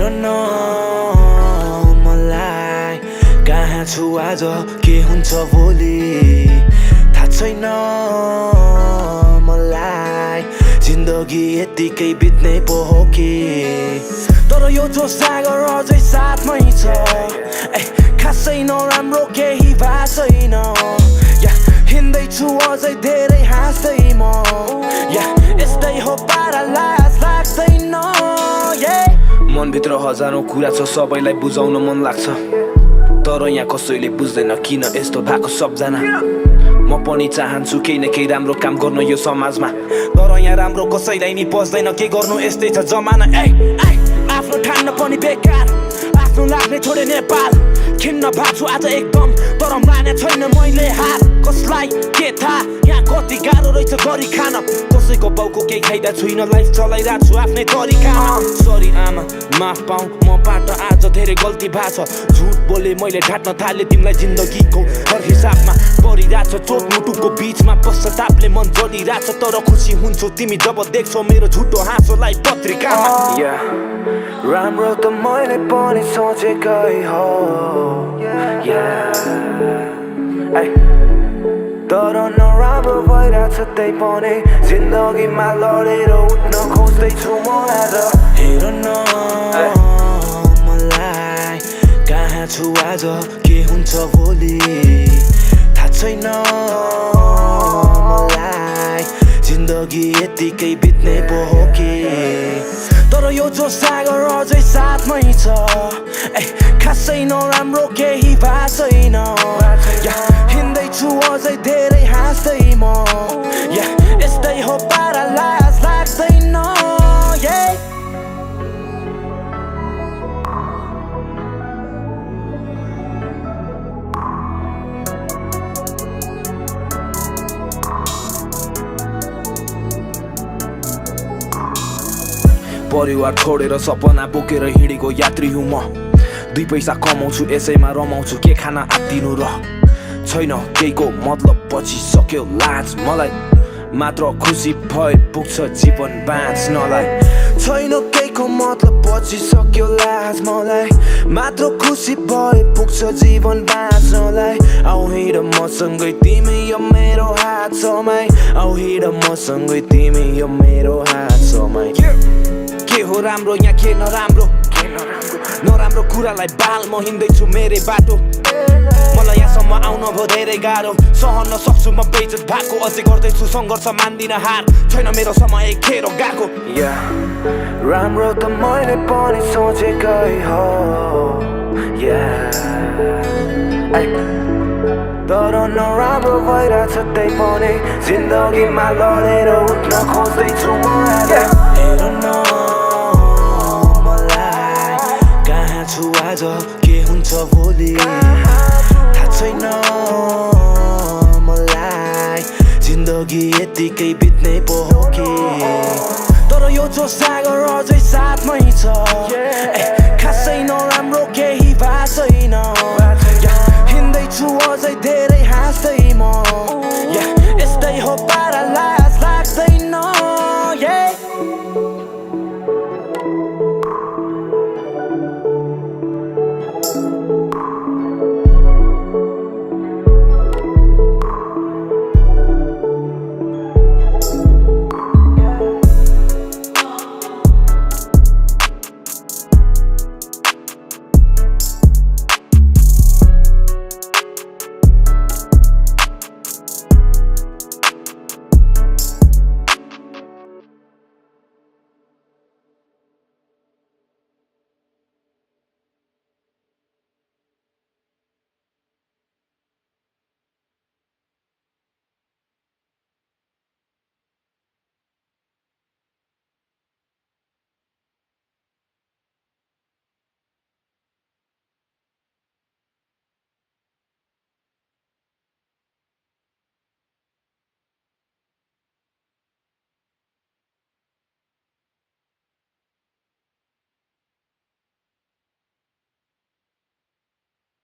don't know मलाई कहाँ छु आज के हुन्छ भोलि थाहा छैन मलाई जिन्दगी यतिकै बित्ने पो हो कि तर यो जो सागर अझै साथमै छ खासै नराम्रो केही भएको छैन हिँड्दैछु अझै धेरै हाँस्दै म यस्तै हो पारा लाज लाग्दैन मनभित्र हजारौं कुरा छ सबैलाई बुझाउन मन लाग्छ तर यहाँ कसैले बुझ्दैन किन यस्तो भएको सबजना म पनि चाहन्छु केही न केही राम्रो काम गर्न यो समाजमा तर यहाँ राम्रो कसैलाई नि पस्दैन के गर्नु यस्तै छ जमाना आफ्नो ठान्न पनि बेकार आफ्नो लाग्ने छोडे नेपाल खिन्न भएको छु आज एकदम तर माने छैन मैले हात कसलाई के थाहा यहाँ कति गाह्रो रहेछ गरी खान कसैको बाउको केही खाइदा छुइनँ लाइफ चलाइरहेको छु आफ्नै तरिकामा सरी आमा माफ पाऊ मबाट आज धेरै गल्ती भएको छ झुट बोले मैले ढाट्न थाले तिमीलाई जिन्दगीको हर हिसाबमा परिरहेछ चोट मुटुको बिचमा पश्चातापले मन जलिरहेछ तर खुसी हुन्छौ तिमी जब देख्छौ मेरो झुटो हाँसोलाई पत्रिकामा राम्रो त मैले पनि सोचेकै हो तर नराम्रो भइरहेछ त्यही पनि जिन्दगीमा लडेर उठ्न खोज्दैछु म आज हेर न मलाई कहाँ छु आज के हुन्छ भोलि थाहा छैन मलाई जिन्दगी यतिकै बित्ने पो हो कि तर यो जो सागर अझै साथमै छ खासै नराम्रो केही भएको छैन हिँड्दैछु अझै धेरै हाँस्दै म यस्तै हो पारा लाज लाग्दैन परिवार छोडेर सपना बोकेर हिँडेको यात्री हुँ म 2 पैसा कमाउँछु यसैमा रमाउँछु के खाना आत्तिनु र छैन केहीको मतलब पछि सक्यो लाज मलाई मात्र खुसी भए पुग्छ जीवन बाँच्नलाई छैन केहीको मतलब पछि सक्यो लाज मलाई मात्र खुसी भए पुग्छ जीवन बाँच्नलाई आऊ हिँड मसँगै तिमी यो मेरो हात समाई आऊ हिँड मसँगै तिमी यो मेरो हात समाई के हो राम्रो यहाँ के नराम्रो नराम्रो कुरालाई बाल म हिँड्दैछु मेरै बाटो मलाई यहाँसम्म आउन भयो धेरै गाह्रो सहन सक्छु म बेइज्जत भएको अझै गर्दैछु सङ्घर्ष मान्दिन हार छैन मेरो समय खेर गएको राम्रो त मैले पनि सोचेकै हो तर नराम्रो भइरहेछ त्यही पनि जिन्दगीमा लडेर उठ्न खोज्दैछु म हेर न आज के हुन्छ भोलि थाहा छैन मलाई जिन्दगी यतिकै बित्ने पो हो कि तर यो जो सागर अझै साथमै छ